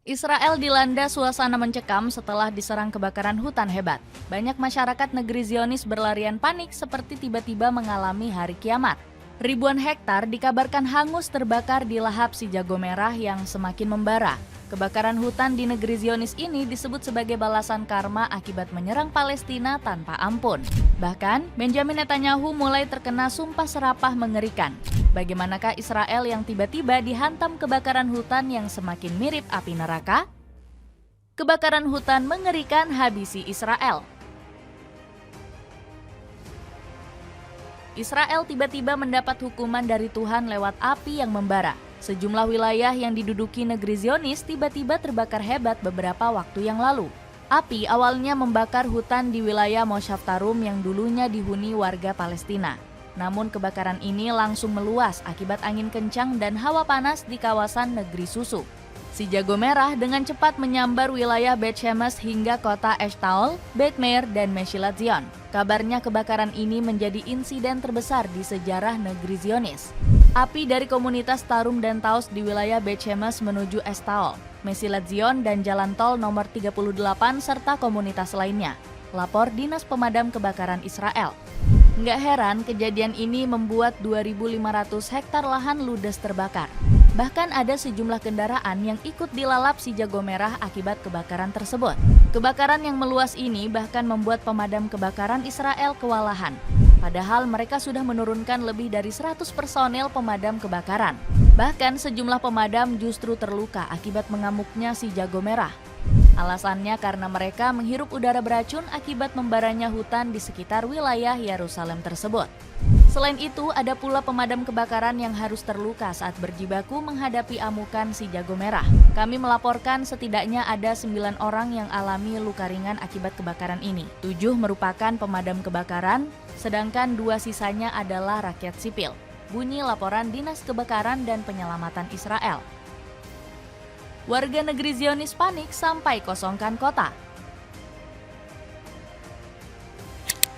Israel dilanda suasana mencekam setelah diserang kebakaran hutan hebat. Banyak masyarakat negeri Zionis berlarian panik seperti tiba-tiba mengalami hari kiamat. Ribuan hektar dikabarkan hangus terbakar di lahap si jago merah yang semakin membara. Kebakaran hutan di negeri Zionis ini disebut sebagai balasan karma akibat menyerang Palestina tanpa ampun. Bahkan, Benjamin Netanyahu mulai terkena sumpah serapah mengerikan. Bagaimanakah Israel yang tiba-tiba dihantam kebakaran hutan yang semakin mirip api neraka? Kebakaran hutan mengerikan habisi Israel. Israel tiba-tiba mendapat hukuman dari Tuhan lewat api yang membara. Sejumlah wilayah yang diduduki negeri Zionis tiba-tiba terbakar hebat beberapa waktu yang lalu. Api awalnya membakar hutan di wilayah Moshav Tarum yang dulunya dihuni warga Palestina. Namun kebakaran ini langsung meluas akibat angin kencang dan hawa panas di kawasan negeri susu. Si jago merah dengan cepat menyambar wilayah Beit Shemesh hingga kota Eshtaol, Beit Meir, dan Meshilat Zion. Kabarnya kebakaran ini menjadi insiden terbesar di sejarah negeri Zionis. Api dari komunitas Tarum dan Taos di wilayah Beit Shemesh menuju Eshtaol, Meshilat Zion, dan jalan tol nomor 38 serta komunitas lainnya. Lapor Dinas Pemadam Kebakaran Israel. Nggak heran kejadian ini membuat 2.500 hektar lahan ludes terbakar. Bahkan ada sejumlah kendaraan yang ikut dilalap si jago merah akibat kebakaran tersebut. Kebakaran yang meluas ini bahkan membuat pemadam kebakaran Israel kewalahan. Padahal mereka sudah menurunkan lebih dari 100 personel pemadam kebakaran. Bahkan sejumlah pemadam justru terluka akibat mengamuknya si jago merah. Alasannya karena mereka menghirup udara beracun akibat membaranya hutan di sekitar wilayah Yerusalem tersebut. Selain itu, ada pula pemadam kebakaran yang harus terluka saat berjibaku menghadapi amukan si jago merah. Kami melaporkan setidaknya ada 9 orang yang alami luka ringan akibat kebakaran ini. 7 merupakan pemadam kebakaran, sedangkan 2 sisanya adalah rakyat sipil. Bunyi laporan Dinas Kebakaran dan Penyelamatan Israel. Warga negeri Zionis panik sampai kosongkan kota.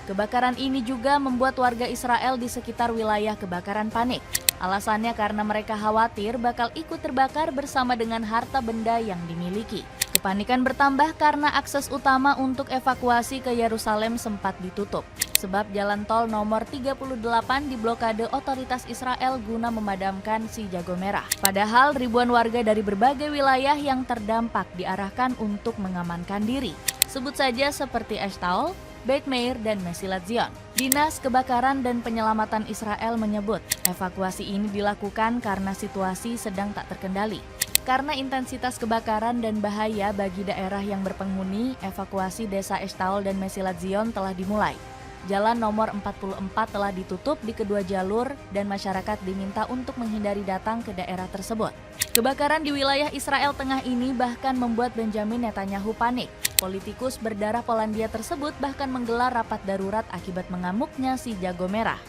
Kebakaran ini juga membuat warga Israel di sekitar wilayah kebakaran panik. Alasannya karena mereka khawatir bakal ikut terbakar bersama dengan harta benda yang dimiliki. Kepanikan bertambah karena akses utama untuk evakuasi ke Yerusalem sempat ditutup. Sebab jalan tol nomor 38 diblokade otoritas Israel guna memadamkan si jago merah. Padahal ribuan warga dari berbagai wilayah yang terdampak diarahkan untuk mengamankan diri. Sebut saja seperti Eshtaol, Beit Meir, dan Meshilat Zion. Dinas Kebakaran dan Penyelamatan Israel menyebut evakuasi ini dilakukan karena situasi sedang tak terkendali. Karena intensitas kebakaran dan bahaya bagi daerah yang berpenghuni, evakuasi desa Eshtaol dan Meshilat Zion telah dimulai. Jalan nomor 44 telah ditutup di kedua jalur dan masyarakat diminta untuk menghindari datang ke daerah tersebut. Kebakaran di wilayah Israel Tengah ini bahkan membuat Benjamin Netanyahu panik. Politikus berdarah Polandia tersebut bahkan menggelar rapat darurat akibat mengamuknya si jago merah.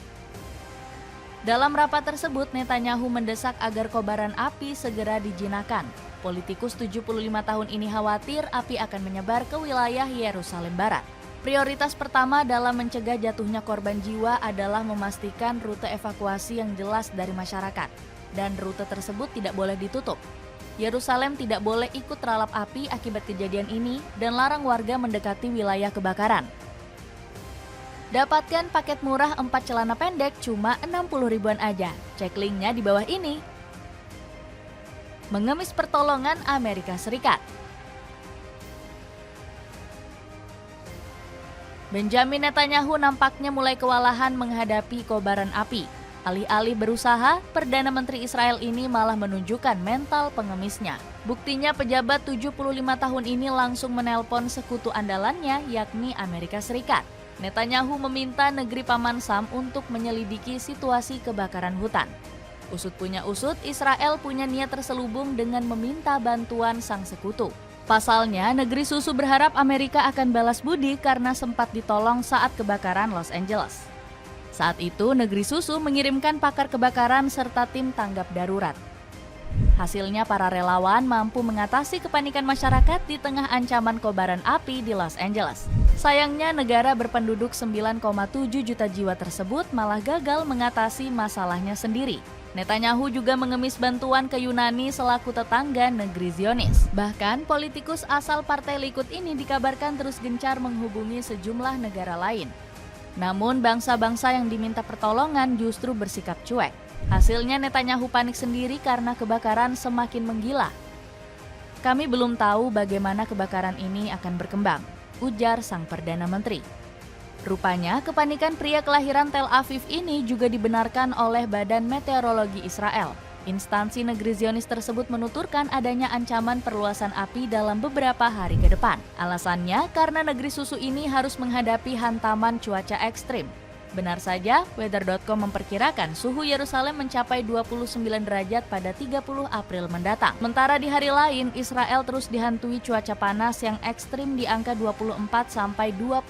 Dalam rapat tersebut, Netanyahu mendesak agar kobaran api segera dijinakan. Politikus 75 tahun ini khawatir api akan menyebar ke wilayah Yerusalem Barat. Prioritas pertama dalam mencegah jatuhnya korban jiwa adalah memastikan rute evakuasi yang jelas dari masyarakat. Dan rute tersebut tidak boleh ditutup. Yerusalem tidak boleh ikut terlalap api akibat kejadian ini dan larang warga mendekati wilayah kebakaran. Dapatkan paket murah 4 celana pendek cuma 60 ribuan aja. Cek linknya di bawah ini. Mengemis pertolongan Amerika Serikat. Benjamin Netanyahu nampaknya mulai kewalahan menghadapi kobaran api. Alih-alih berusaha, Perdana Menteri Israel ini malah menunjukkan mental pengemisnya. Buktinya pejabat 75 tahun ini langsung menelpon sekutu andalannya yakni Amerika Serikat. Netanyahu meminta negeri Paman Sam untuk menyelidiki situasi kebakaran hutan. Usut punya usut, Israel punya niat terselubung dengan meminta bantuan sang sekutu. Pasalnya, negeri susu berharap Amerika akan balas budi karena sempat ditolong saat kebakaran Los Angeles. Saat itu, negeri susu mengirimkan pakar kebakaran serta tim tanggap darurat. Hasilnya, para relawan mampu mengatasi kepanikan masyarakat di tengah ancaman kobaran api di Los Angeles. Sayangnya, negara berpenduduk 9,7 juta jiwa tersebut malah gagal mengatasi masalahnya sendiri. Netanyahu juga mengemis bantuan ke Yunani selaku tetangga negeri Zionis. Bahkan, politikus asal Partai Likud ini dikabarkan terus gencar menghubungi sejumlah negara lain. Namun, bangsa-bangsa yang diminta pertolongan justru bersikap cuek. Hasilnya Netanyahu panik sendiri karena kebakaran semakin menggila. Kami belum tahu bagaimana kebakaran ini akan berkembang, ujar sang Perdana Menteri. Rupanya, kepanikan pria kelahiran Tel Aviv ini juga dibenarkan oleh Badan Meteorologi Israel. Instansi negeri Zionis tersebut menuturkan adanya ancaman perluasan api dalam beberapa hari ke depan. Alasannya karena negeri susu ini harus menghadapi hantaman cuaca ekstrim. Benar saja, Weather.com memperkirakan suhu Yerusalem mencapai 29 derajat pada 30 April mendatang. Sementara di hari lain, Israel terus dihantui cuaca panas yang ekstrim di angka 24 sampai 25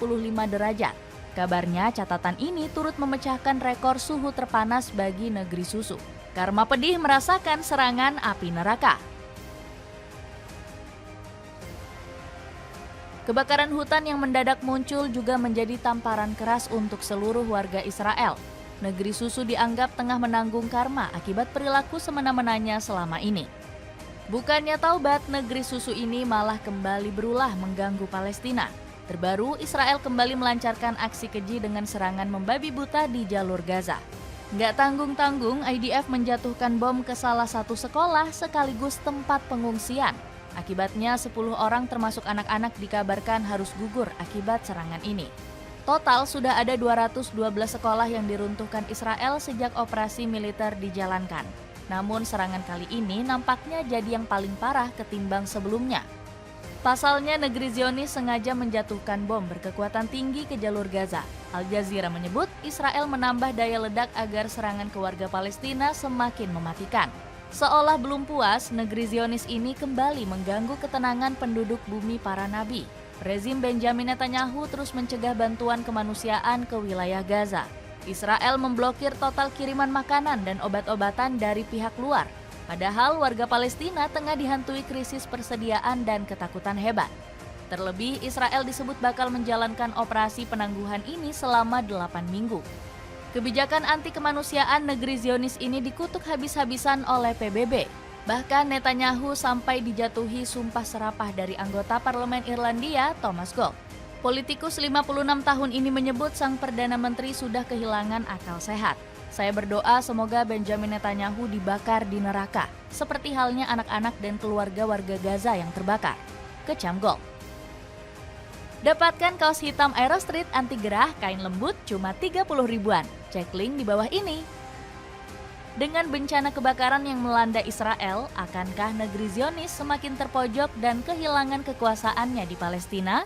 derajat. Kabarnya catatan ini turut memecahkan rekor suhu terpanas bagi negeri susu. Karma pedih merasakan serangan api neraka. Kebakaran hutan yang mendadak muncul juga menjadi tamparan keras untuk seluruh warga Israel. Negeri susu dianggap tengah menanggung karma akibat perilaku semena-menanya selama ini. Bukannya taubat, negeri susu ini malah kembali berulah mengganggu Palestina. Terbaru, Israel kembali melancarkan aksi keji dengan serangan membabi buta di jalur Gaza. Nggak tanggung-tanggung, IDF menjatuhkan bom ke salah satu sekolah sekaligus tempat pengungsian. Akibatnya 10 orang termasuk anak-anak dikabarkan harus gugur akibat serangan ini. Total sudah ada 212 sekolah yang diruntuhkan Israel sejak operasi militer dijalankan. Namun serangan kali ini nampaknya jadi yang paling parah ketimbang sebelumnya. Pasalnya negeri Zionis sengaja menjatuhkan bom berkekuatan tinggi ke jalur Gaza. Al Jazeera menyebut Israel menambah daya ledak agar serangan ke warga Palestina semakin mematikan. Seolah belum puas, negeri Zionis ini kembali mengganggu ketenangan penduduk bumi para nabi. Rezim Benjamin Netanyahu terus mencegah bantuan kemanusiaan ke wilayah Gaza. Israel memblokir total kiriman makanan dan obat-obatan dari pihak luar. Padahal warga Palestina tengah dihantui krisis persediaan dan ketakutan hebat. Terlebih, Israel disebut bakal menjalankan operasi penangguhan ini selama 8 minggu. Kebijakan anti kemanusiaan negeri Zionis ini dikutuk habis-habisan oleh PBB. Bahkan Netanyahu sampai dijatuhi sumpah serapah dari anggota parlemen Irlandia, Thomas Gold. Politikus 56 tahun ini menyebut sang Perdana Menteri sudah kehilangan akal sehat. Saya berdoa semoga Benjamin Netanyahu dibakar di neraka, seperti halnya anak-anak dan keluarga warga Gaza yang terbakar, kecam Gold. Dapatkan kaos hitam Aerostreet anti gerah kain lembut cuma 30 ribuan. Cek link di bawah ini. Dengan bencana kebakaran yang melanda Israel, akankah negeri Zionis semakin terpojok dan kehilangan kekuasaannya di Palestina?